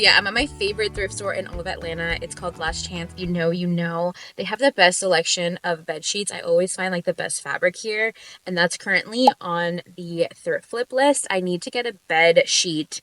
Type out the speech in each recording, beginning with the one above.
yeah, I'm at my favorite thrift store in all of Atlanta. It's called Last Chance. You know, you know. They have the best selection of bed sheets. I always find like the best fabric here, and that's currently on the thrift flip list. I need to get a bed sheet.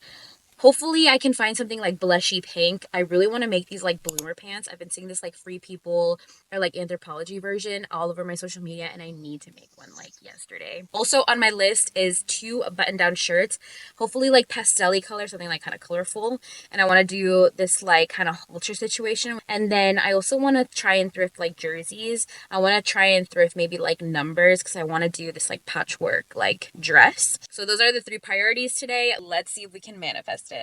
Hopefully I can find something like blushy pink. I really want to make these like bloomer pants. I've been seeing this like Free People or like Anthropologie version all over my social media, and I need to make one like yesterday. Also on my list is 2 button-down shirts, hopefully like pastel-y color, something like kind of colorful. And I want to do this like kind of halter situation. And then I also want to try and thrift like jerseys. I want to try and thrift maybe like numbers because I want to do this like patchwork like dress. So those are the 3 priorities today. Let's see if we can manifest it.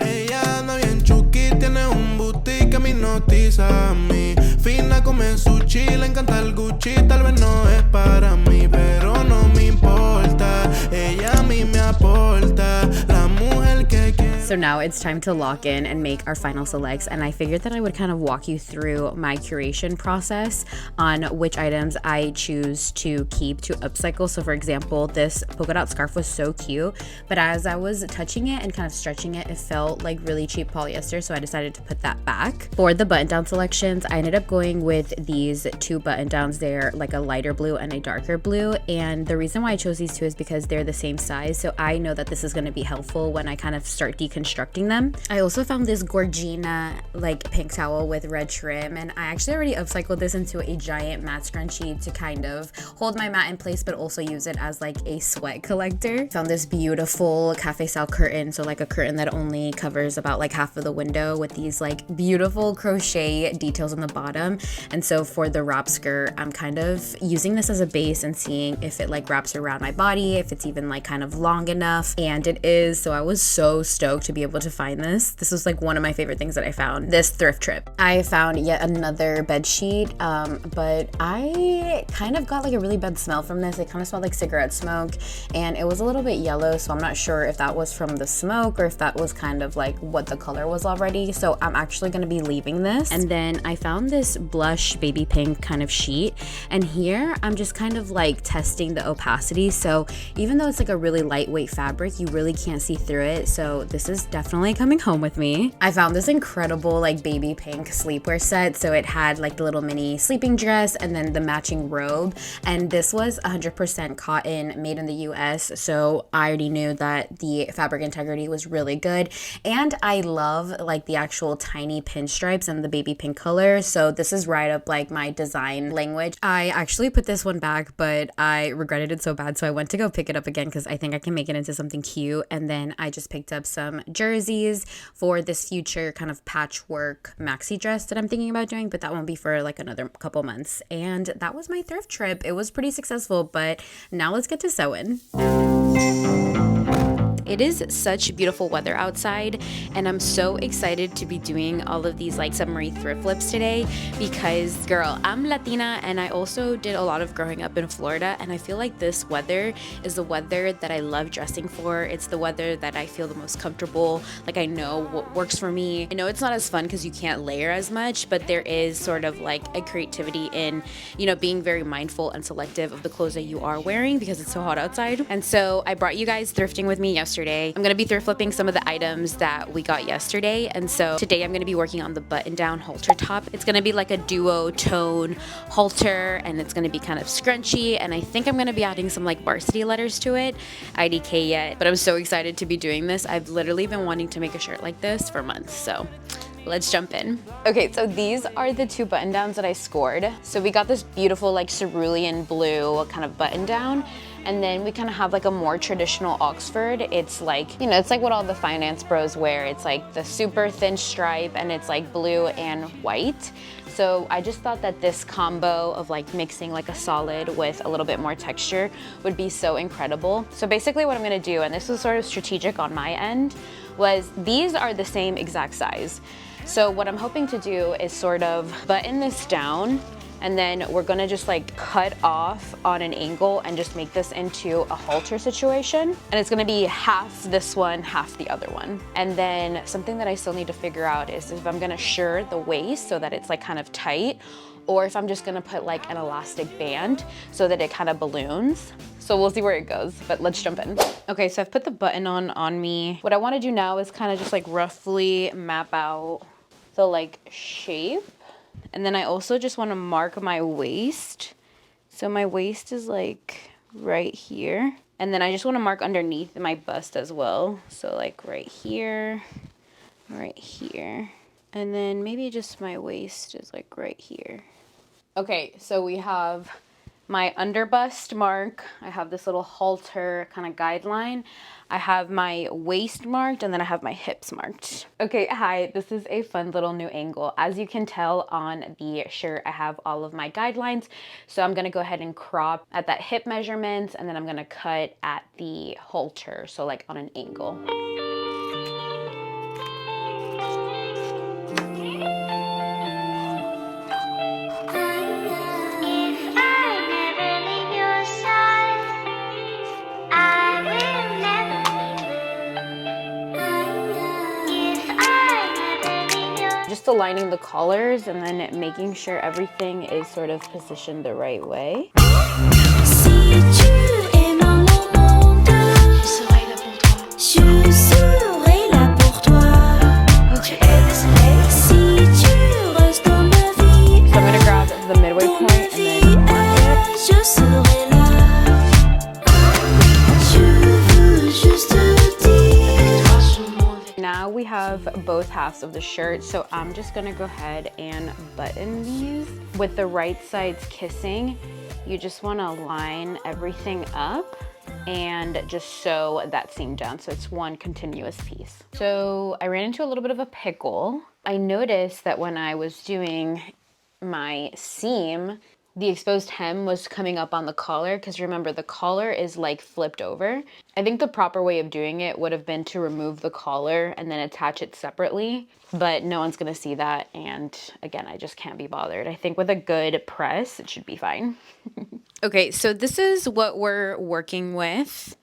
Ella anda bien chuki, tiene un boutique que me hipnotiza a mí. Fina come sushi, le encanta el Gucci. Tal vez no es para mí, pero no me importa. Ella a mí me aporta la mujer que quiere. So now it's time to lock in and make our final selects, and I figured that I would kind of walk you through my curation process on which items I choose to keep to upcycle. So for example, this polka dot scarf was so cute, but as I was touching it and kind of stretching it, it felt like really cheap polyester, so I decided to put that back. For the button down selections, I ended up going with these 2 button downs. They're like a lighter blue and a darker blue, and the reason why I chose these 2 is because they're the same size, so I know that this is going to be helpful when I kind of start deconstructing them. I also found this Gorgina like pink towel with red trim, and I actually already upcycled this into a giant mat scrunchie to kind of hold my mat in place but also use it as like a sweat collector. Found this beautiful cafe style curtain, so like a curtain that only covers about like half of the window with these like beautiful crochet details on the bottom. And so for the wrap skirt, I'm kind of using this as a base and seeing if it like wraps around my body, if it's even like kind of long enough, and it is. So I was so stoked to be able to find this. This was like one of my favorite things that I found this thrift trip. I found yet another bed sheet, but I kind of got like a really bad smell from this. It kind of smelled like cigarette smoke, and it was a little bit yellow, so I'm not sure if that was from the smoke or if that was kind of like what the color was already. So I'm actually going to be leaving this. And then I found this blush baby pink kind of sheet, and here I'm just kind of like testing the opacity. So even though it's like a really lightweight fabric, you really can't see through it. So this is definitely coming home with me. I found this incredible like baby pink sleepwear set. So it had like the little mini sleeping dress and then the matching robe, and this was 100% cotton, made in the US, so I already knew that the fabric integrity was really good. And I love like the actual tiny pinstripes and the baby pink color, so this is right up like my design language. I actually put this one back, but I regretted it so bad, so I went to go pick it up again because I think I can make it into something cute. And then I just picked up some jerseys for this future kind of patchwork maxi dress that I'm thinking about doing, but that won't be for like another couple months. And that was my thrift trip. It was pretty successful, but now let's get to sewing. It is such beautiful weather outside, and I'm so excited to be doing all of these like summery thrift flips today because, girl, I'm Latina and I also did a lot of growing up in Florida, and I feel like this weather is the weather that I love dressing for. It's the weather that I feel the most comfortable. Like, I know what works for me. I know it's not as fun because you can't layer as much, but there is sort of like a creativity in, you know, being very mindful and selective of the clothes that you are wearing because it's so hot outside. And so I brought you guys thrifting with me yesterday. I'm going to be thrift flipping some of the items that we got yesterday. And so today I'm going to be working on the button down halter top. It's going to be like a duo tone halter, and it's going to be kind of scrunchy. And I think I'm going to be adding some like varsity letters to it. IDK yet, but I'm so excited to be doing this. I've literally been wanting to make a shirt like this for months. So let's jump in. Okay, so these are the 2 button downs that I scored. So we got this beautiful like cerulean blue kind of button down. And then we kind of have like a more traditional Oxford. It's like, you know, it's like what all the finance bros wear. It's like the super thin stripe, and it's like blue and white. So I just thought that this combo of like mixing like a solid with a little bit more texture would be so incredible. So basically what I'm gonna do, and this was sort of strategic on my end, was these are the same exact size. So what I'm hoping to do is sort of button this down And then we're gonna just like cut off on an angle and just make this into a halter situation. And it's gonna be half this one, half the other one. And then something that I still need to figure out is if I'm gonna sure the waist so that it's like kind of tight, or if I'm just gonna put like an elastic band so that it kind of balloons. So we'll see where it goes, but let's jump in. Okay, so I've put the button on me. What I wanna do now is kind of just like roughly map out the like shape. And then I also just want to mark my waist. So my waist is like right here. And then I just want to mark underneath my bust as well. So like right here, right here. And then maybe just my waist is like right here. Okay, so we have my underbust mark. I have this little halter kind of guideline. I have my waist marked, and then I have my hips marked. Okay, hi, this is a fun little new angle. As you can tell on the shirt, I have all of my guidelines. So I'm gonna go ahead and crop at that hip measurements, and then I'm gonna cut at the halter, so like on an angle. Just aligning the collars and then making sure everything is sort of positioned the right way. So I'm gonna grab the midway point and then mark it. Now we have both halves of the shirt, so I'm just gonna go ahead and button these. With the right sides kissing, you just wanna line everything up and just sew that seam down so it's one continuous piece. So I ran into a little bit of a pickle. I noticed that when I was doing my seam, the exposed hem was coming up on the collar, because remember the collar is like flipped over. I think the proper way of doing it would have been to remove the collar and then attach it separately, but no one's gonna see that, and again, I just can't be bothered. I think with a good press, it should be fine. Okay, so this is what we're working with.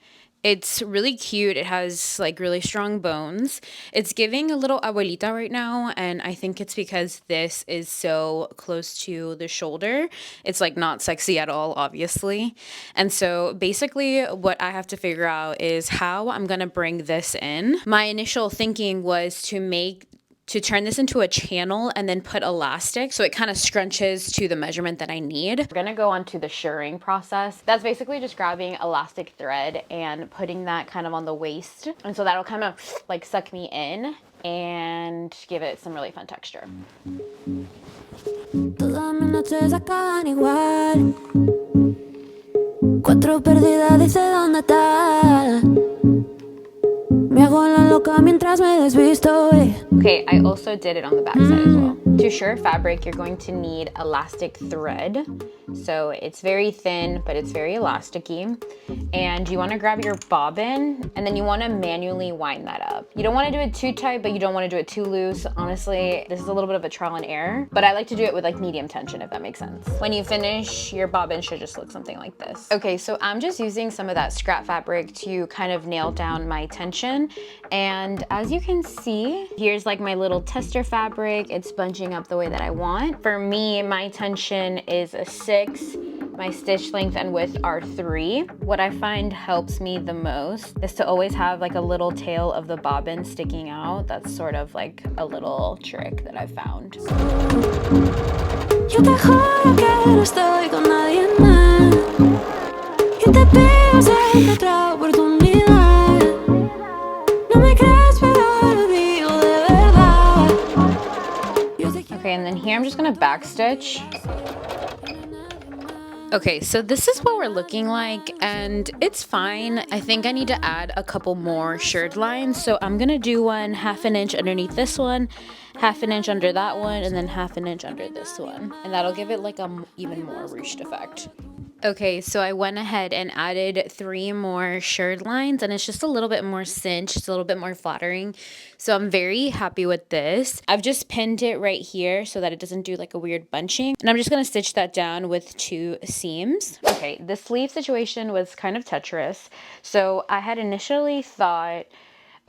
It's really cute. It has like really strong bones. It's giving a little abuelita right now, and I think it's because this is so close to the shoulder. It's like not sexy at all, obviously. And so basically what I have to figure out is how I'm gonna bring this in. My initial thinking was to turn this into a channel and then put elastic so it kind of scrunches to the measurement that I need. We're gonna go on to the shirring process. That's basically just grabbing elastic thread and putting that kind of on the waist. And so that'll kind of like suck me in and give it some really fun texture. Todas mis noches acaban igual. Cuatro perdidas, dice dónde está. Okay, I also did it on the back side as well. To shirr fabric, you're going to need elastic thread. So it's very thin, but it's very elasticy. And you want to grab your bobbin, and then you want to manually wind that up. You don't want to do it too tight, but you don't want to do it too loose. Honestly, this is a little bit of a trial and error, but I like to do it with like medium tension, if that makes sense. When you finish, your bobbin should just look something like this. Okay, so I'm just using some of that scrap fabric to kind of nail down my tension. And as you can see, here's like my little tester fabric. It's bunching up the way that I want. For me, my tension is a 6. My stitch length and width are 3. What I find helps me the most is to always have like a little tail of the bobbin sticking out. That's sort of like a little trick that I found. Okay, and then here I'm just gonna backstitch. Okay, so this is what we're looking like, and it's fine. I think I need to add a couple more shirred lines, so I'm gonna do one 1/2 inch underneath this one, 1/2 inch under that one, and then 1/2 inch under this one, and that'll give it like a even more ruched effect. Okay, so I went ahead and added 3 more shirred lines, and it's just a little bit more cinched, it's a little bit more flattering. So I'm very happy with this. I've just pinned it right here so that it doesn't do like a weird bunching. And I'm just gonna stitch that down with 2 seams. Okay, the sleeve situation was kind of treacherous. So I had initially thought,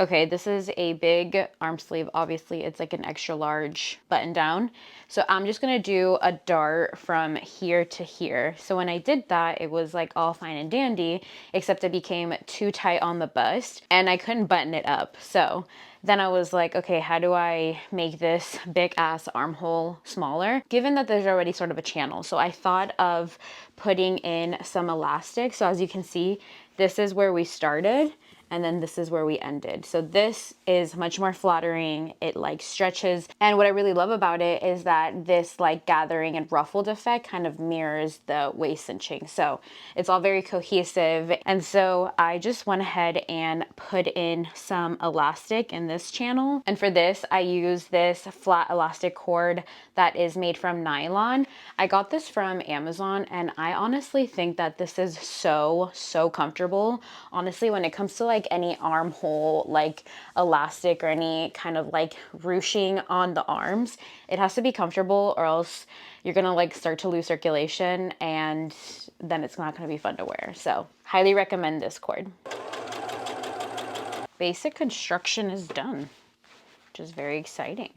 okay, this is a big arm sleeve. Obviously, it's like an extra large button down. So I'm just gonna do a dart from here to here. So when I did that, it was like all fine and dandy, except it became too tight on the bust and I couldn't button it up. So then I was like, okay, how do I make this big ass armhole smaller? Given that there's already sort of a channel. So I thought of putting in some elastic. So as you can see, this is where we started. And then this is where we ended. So this is much more flattering. It like stretches. And what I really love about it is that this like gathering and ruffled effect kind of mirrors the waist cinching. So it's all very cohesive. And so I just went ahead and put in some elastic in this channel. And for this, I use this flat elastic cord that is made from nylon. I got this from Amazon and I honestly think that this is so comfortable. Honestly, when it comes to like any armhole, like elastic or any kind of like ruching on the arms, it has to be comfortable or else you're gonna like start to lose circulation and then it's not gonna be fun to wear. So highly recommend this cord. Basic construction is done, which is very exciting.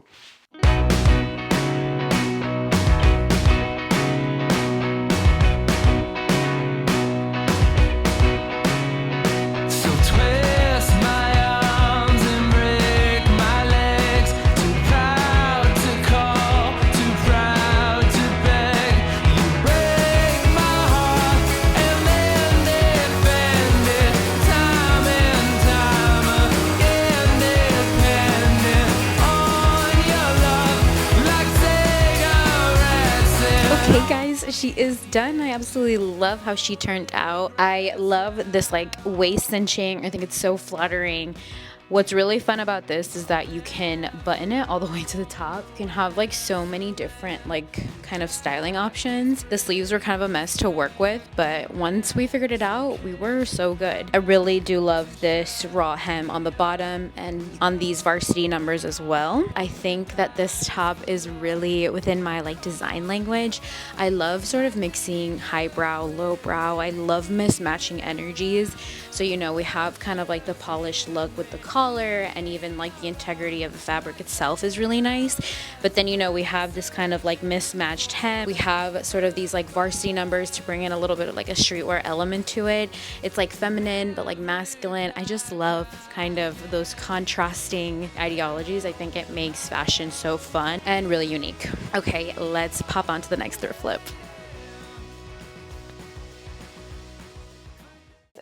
Okay guys, she is done. I absolutely love how she turned out. I love this like waist cinching. I think it's so flattering. What's really fun about this is that you can button it all the way to the top. You can have like so many different like kind of styling options. The sleeves were kind of a mess to work with, but once we figured it out, we were so good. I really do love this raw hem on the bottom and on these varsity numbers as well. I think that this top is really within my like design language. I love sort of mixing highbrow, lowbrow. I love mismatching energies. So, you know, we have kind of like the polished look with the collar and even like the integrity of the fabric itself is really nice. But then, you know, we have this kind of like mismatched hem. We have sort of these like varsity numbers to bring in a little bit of like a streetwear element to it. It's like feminine, but like masculine. I just love kind of those contrasting ideologies. I think it makes fashion so fun and really unique. Okay, let's pop on to the next thrift flip.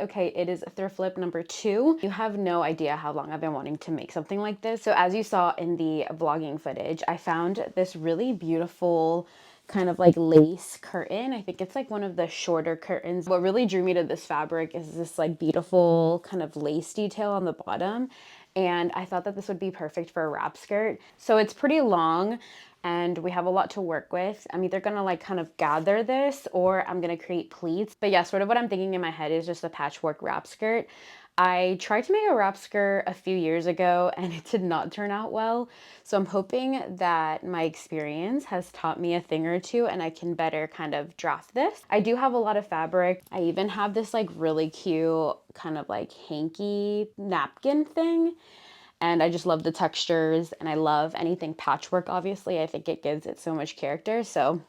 Okay, it is thrift flip number 2. You have no idea how long I've been wanting to make something like this. So as you saw in the vlogging footage, I found this really beautiful kind of like lace curtain. I think it's like one of the shorter curtains. What really drew me to this fabric is this like beautiful kind of lace detail on the bottom. And I thought that this would be perfect for a wrap skirt. So it's pretty long and we have a lot to work with. I'm either gonna like kind of gather this or I'm gonna create pleats. But yeah, sort of what I'm thinking in my head is just a patchwork wrap skirt. I tried to make a wrap skirt a few years ago and it did not turn out well. So I'm hoping that my experience has taught me a thing or two and I can better kind of draft this. I do have a lot of fabric. I even have this like really cute kind of like hanky napkin thing. And I just love the textures and I love anything patchwork, obviously. I think it gives it so much character. So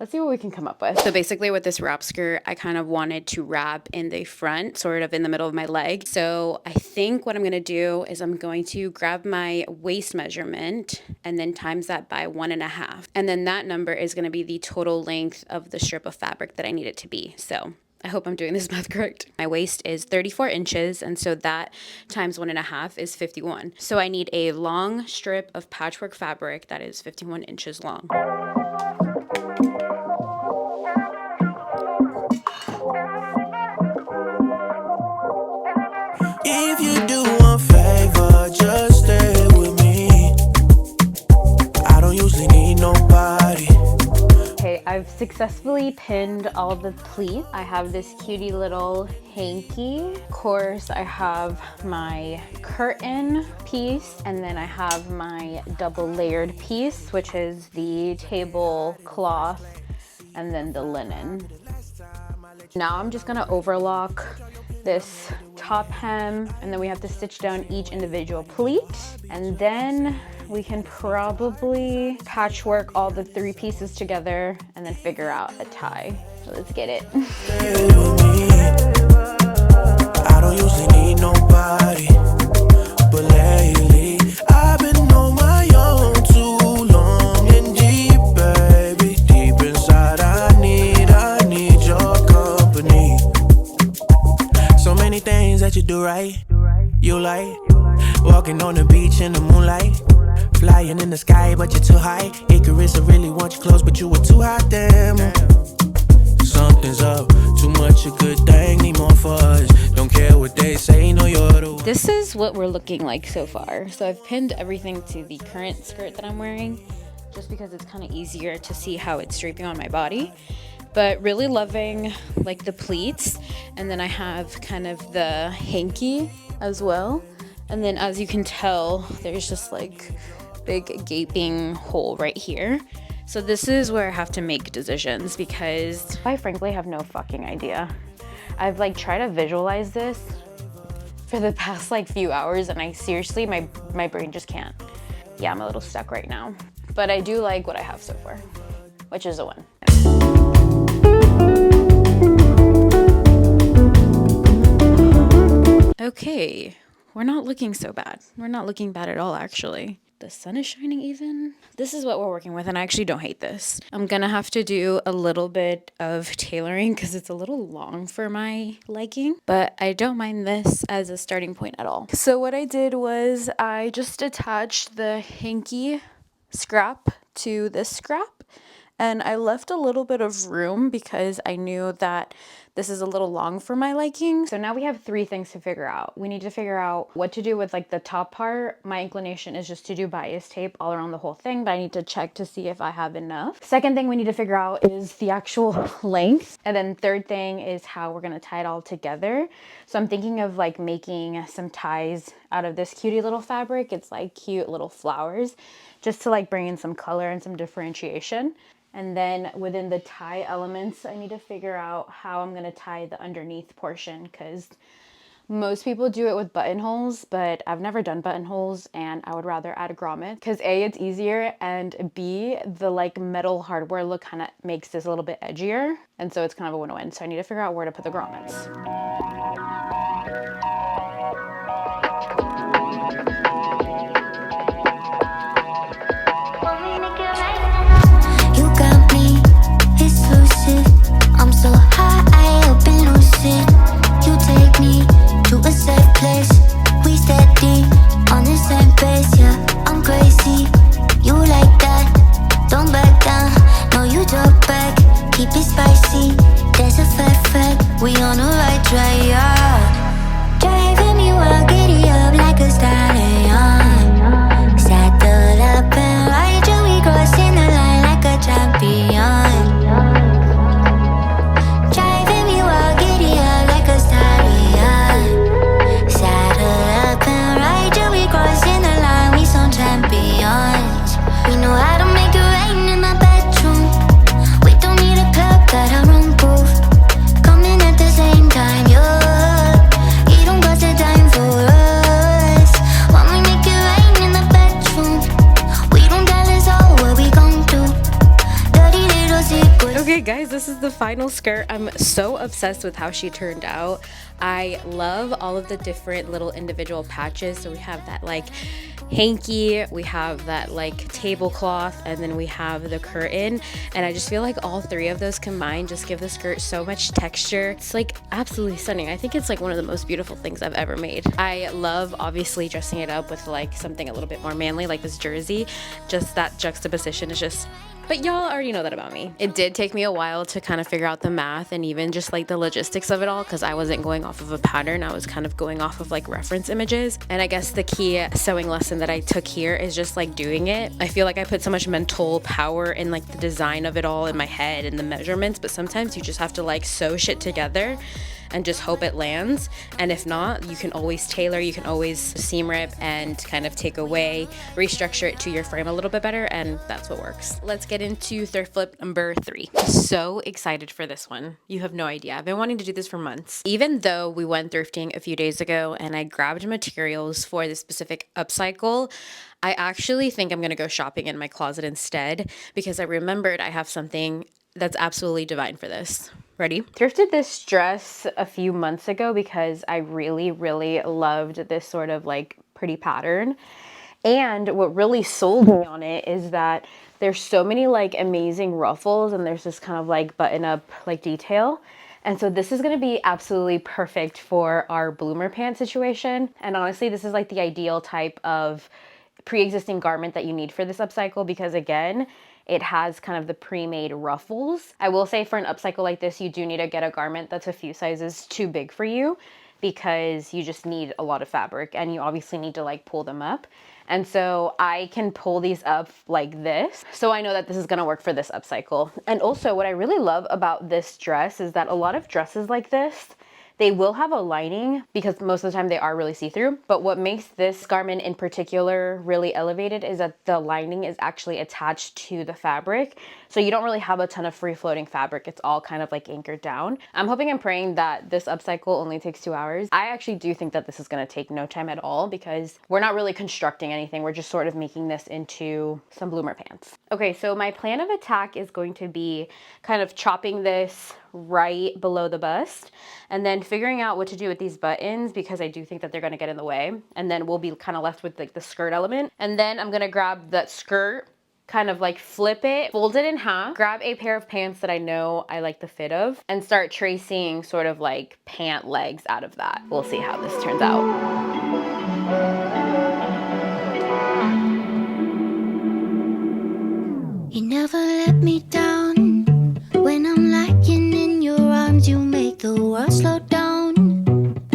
let's see what we can come up with. So basically with this wrap skirt, I kind of wanted to wrap in the front, sort of in the middle of my leg. So I think what I'm gonna do is I'm going to grab my waist measurement and then times that by 1.5. And then that number is gonna be the total length of the strip of fabric that I need it to be. So I hope I'm doing this math correct. My waist is 34 inches, and so that times 1.5 is 51. So I need a long strip of patchwork fabric that is 51 inches long. If you do one favor, just stay with me. I don't usually need nobody. Okay, I've successfully pinned all the pleats. I have this cutie little hanky. Of course, I have my curtain piece, and then I have my double layered piece, which is the tablecloth and then the linen. Now I'm just gonna overlock this top hem, and then we have to stitch down each individual pleat, and then we can probably patchwork all the 3 pieces together and then figure out a tie. So let's get it. I don't usually need nobody, but lately I've been on my own too long and deep, baby. Deep inside I need your company. So many things that you do right, you like walking on the beach in the moonlight, flying in the sky but you're too high. Icarus, I really want you close but you were too hot, damn. Something's up, too much a good thing, need more for us. Don't care what they say, no you're the one. This is what we're looking like so far. So I've pinned everything to the current skirt that I'm wearing, just because it's kind of easier to see how it's draping on my body. But really loving like the pleats, and then I have kind of the hanky as well. And then as you can tell, there's just like big gaping hole right here. So this is where I have to make decisions, because I frankly have no fucking idea. I've like tried to visualize this for the past like few hours, and I seriously, my brain just can't. Yeah, I'm a little stuck right now. But I do like what I have so far, which is a win. Okay, we're not looking so bad. We're not looking bad at all, actually. The sun is shining even. This is what we're working with, and I actually don't hate this. I'm gonna have to do a little bit of tailoring because it's a little long for my liking, but I don't mind this as a starting point at all. So what I did was I just attached the hanky scrap to this scrap, and I left a little bit of room because I knew that this is a little long for my liking. So now we have 3 things to figure out. We need to figure out what to do with like the top part. My inclination is just to do bias tape all around the whole thing, but I need to check to see if I have enough. Second thing we need to figure out is the actual length. And then third thing is how we're gonna tie it all together. So I'm thinking of like making some ties out of this cutie little fabric. It's like cute little flowers, just to like bring in some color and some differentiation. And then within the tie elements, I need to figure out how I'm gonna tie the underneath portion, because most people do it with buttonholes, but I've never done buttonholes, and I would rather add a grommet because A, it's easier, and B, the like metal hardware look kind of makes this a little bit edgier. And so it's kind of a win-win. So I need to figure out where to put the grommets. I'm so high, up and lucid. You take me to a safe place. We steady on the same pace, yeah. I'm crazy, you like that. Don't back down, no you talk back. Keep it spicy, there's a fact. We on the right track, yeah. Driving me wild, giddy up like a stallion. Saddle up and ride you, we crossing the line like a champion. Okay guys, this is the final skirt. I'm so obsessed with how she turned out. I love all of the different little individual patches. So we have that like hanky, we have that like tablecloth, and then we have the curtain. And I just feel like all 3 of those combined just give the skirt so much texture. It's like absolutely stunning. I think it's like one of the most beautiful things I've ever made. I love obviously dressing it up with like something a little bit more manly like this jersey. Just that juxtaposition is just But y'all already know that about me. It did take me a while to kind of figure out the math and even just like the logistics of it all, because I wasn't going off of a pattern. I was kind of going off of like reference images. And I guess the key sewing lesson that I took here is just like doing it. I feel like I put so much mental power in like the design of it all in my head and the measurements, but sometimes you just have to like sew shit together and just hope it lands. And if not, you can always tailor, you can always seam rip and kind of take away, restructure it to your frame a little bit better, and that's what works. Let's get into thrift flip number 3. So excited for this one. You have no idea. I've been wanting to do this for months. Even though we went thrifting a few days ago and I grabbed materials for this specific upcycle, I actually think I'm gonna go shopping in my closet instead, because I remembered I have something that's absolutely divine for this. Ready? Thrifted this dress a few months ago because I really, really loved this sort of like pretty pattern. And what really sold me on it is that there's so many like amazing ruffles and there's this kind of like button up like detail. And so this is going to be absolutely perfect for our bloomer pant situation. And honestly, this is like the ideal type of pre-existing garment that you need for this upcycle, because again, it has kind of the pre-made ruffles. I will say for an upcycle like this, you do need to get a garment that's a few sizes too big for you, because you just need a lot of fabric and you obviously need to like pull them up. And so I can pull these up like this. So I know that this is gonna work for this upcycle. And also what I really love about this dress is that a lot of dresses like this, they will have a lining because most of the time they are really see-through. But what makes this garment in particular really elevated is that the lining is actually attached to the fabric. So you don't really have a ton of free-floating fabric. It's all kind of like anchored down. I'm hoping and praying that this upcycle only takes 2 hours. I actually do think that this is gonna take no time at all, because we're not really constructing anything. We're just sort of making this into some bloomer pants. Okay, so my plan of attack is going to be kind of chopping this right below the bust and then figuring out what to do with these buttons, because I do think that they're going to get in the way, and then we'll be kind of left with like the skirt element. And then I'm going to grab that skirt, kind of like flip it, fold it in half, grab a pair of pants that I know I like the fit of, and start tracing sort of like pant legs out of that. We'll see how this turns out. You never let me down. When I'm lying in your arms, you make the world slow down.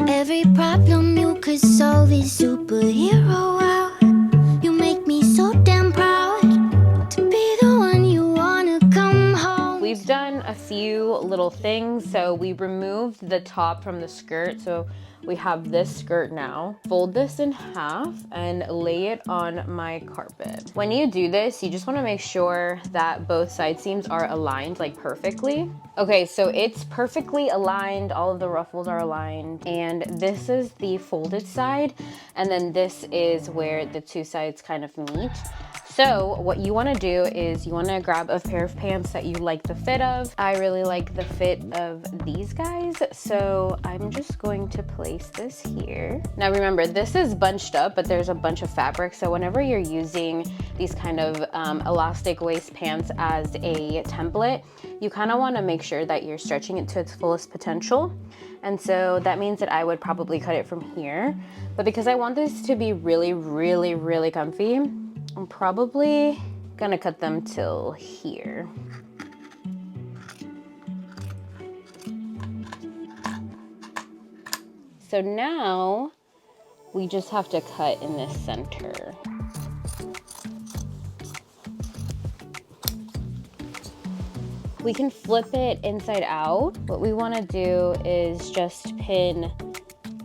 Every problem you could solve is superhero out. You make me so damn proud to be the one you wanna come home. We've done a few little things. So we removed the top from the skirt. So we have this skirt now. Fold this in half and lay it on my carpet. When you do this, you just wanna make sure that both side seams are aligned like perfectly. Okay, so it's perfectly aligned. All of the ruffles are aligned. And this is the folded side. And then this is where the two sides kind of meet. So what you wanna do is you wanna grab a pair of pants that you like the fit of. I really like the fit of these guys, so I'm just going to place this here. Now remember, this is bunched up, but there's a bunch of fabric, so whenever you're using these kind of elastic waist pants as a template, you kinda wanna make sure that you're stretching it to its fullest potential. And so that means that I would probably cut it from here. But because I want this to be really, really, really comfy, I'm probably gonna cut them till here. So now we just have to cut in this center. We can flip it inside out. What we wanna do is just pin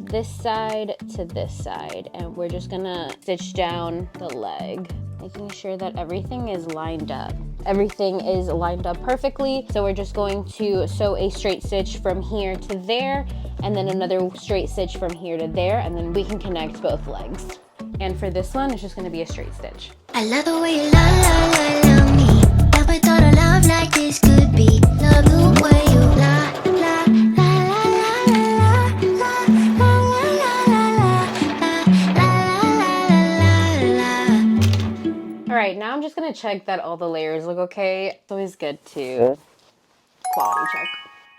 this side to this side, and we're just gonna stitch down the leg, making sure that everything is lined up. Everything is lined up perfectly, so we're just going to sew a straight stitch from here to there, and then another straight stitch from here to there, and then we can connect both legs. And for this one, it's just gonna be a straight stitch. I love the way you love me. Never thought a love like this could be. Love the way you la la la la la la. All right, now I'm just gonna check that all the layers look okay. It's always good to quality check.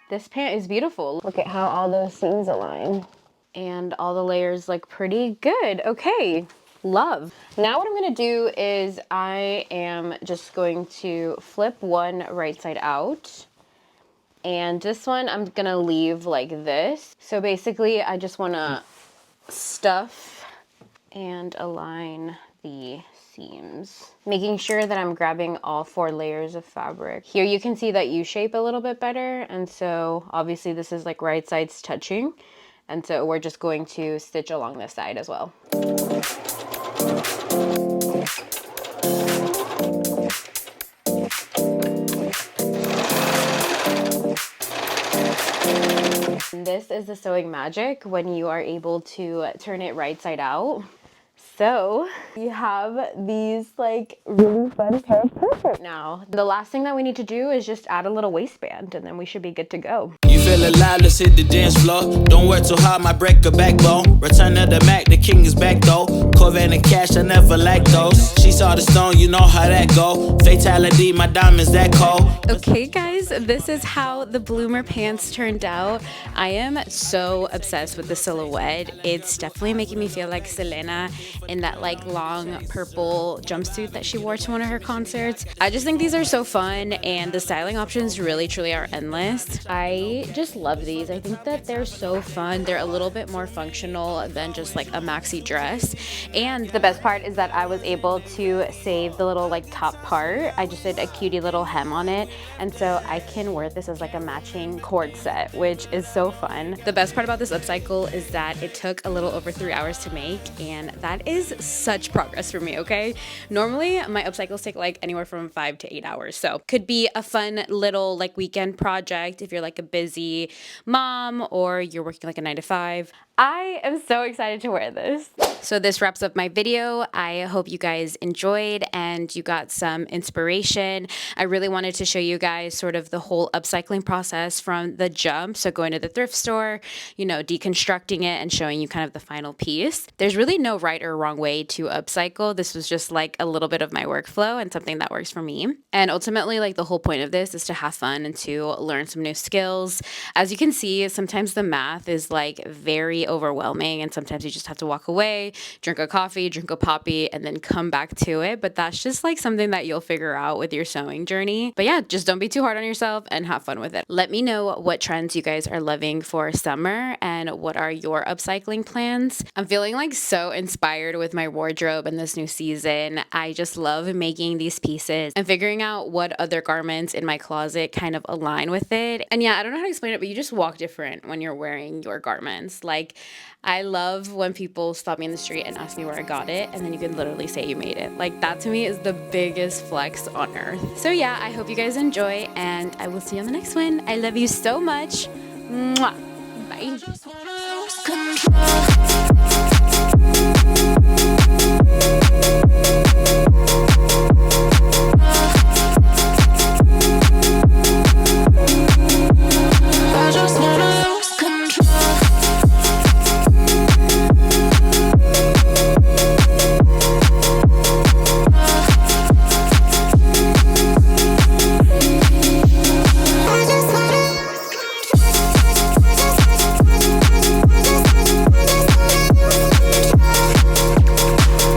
This pant is beautiful. Look at how all those seams align. And all the layers look pretty good. Okay, love. Now what I'm gonna do is I am just going to flip one right side out. And this one I'm gonna leave like this. So basically I just wanna stuff and align the seams, making sure that I'm grabbing all 4 layers of fabric. Here you can see that U-shape a little bit better, and so obviously this is like right sides touching, and so we're just going to stitch along this side as well. This is the sewing magic when you are able to turn it right side out. So we have these like really fun pair of purses now. The last thing that we need to do is just add a little waistband, and then we should be good to go. You feel alive, let's hit the dance floor. Don't work too hard, might break a backbone. Return of the Mac, the king is back though. Corvette and cash, I never lack those. She saw the stone, you know how that go. Fatality, my diamonds that cold. Okay guys, this is how the bloomer pants turned out. I am so obsessed with the silhouette. It's definitely making me feel like Selena in that like long purple jumpsuit that she wore to one of her concerts. I just think these are so fun, and the styling options really truly are endless. I just love these. I think that they're so fun. They're a little bit more functional than just like a maxi dress, and the best part is that I was able to save the little like top part. I just did a cutie little hem on it, and so I can wear this as like a matching cord set, which is so fun. The best part about this upcycle is that it took a little over 3 hours to make, and that is such progress for me, okay? Normally my upcycles take like anywhere from 5 to 8 hours, so could be a fun little like weekend project if you're like a busy mom or you're working like a 9 to 5. I am so excited to wear this. So this wraps up my video. I hope you guys enjoyed and you got some inspiration. I really wanted to show you guys sort of the whole upcycling process from the jump. So going to the thrift store, you know, deconstructing it and showing you kind of the final piece. There's really no right or wrong way to upcycle. This was just like a little bit of my workflow and something that works for me. And ultimately, like the whole point of this is to have fun and to learn some new skills. As you can see, sometimes the math is like very overwhelming, and sometimes you just have to walk away, drink a coffee, drink a poppy, and then come back to it. But that's just like something that you'll figure out with your sewing journey. But yeah, just don't be too hard on yourself and have fun with it. Let me know what trends you guys are loving for summer and what are your upcycling plans. I'm feeling like so inspired with my wardrobe in this new season. I just love making these pieces and figuring out what other garments in my closet kind of align with it. And yeah, I don't know how to explain it, but you just walk different when you're wearing your garments. Like, I love when people stop me in the street and ask me where I got it, and then you can literally say you made it. Like, that to me is the biggest flex on earth. So yeah, I hope you guys enjoy, and I will see you on the next one. I love you so much. Mwah. Bye.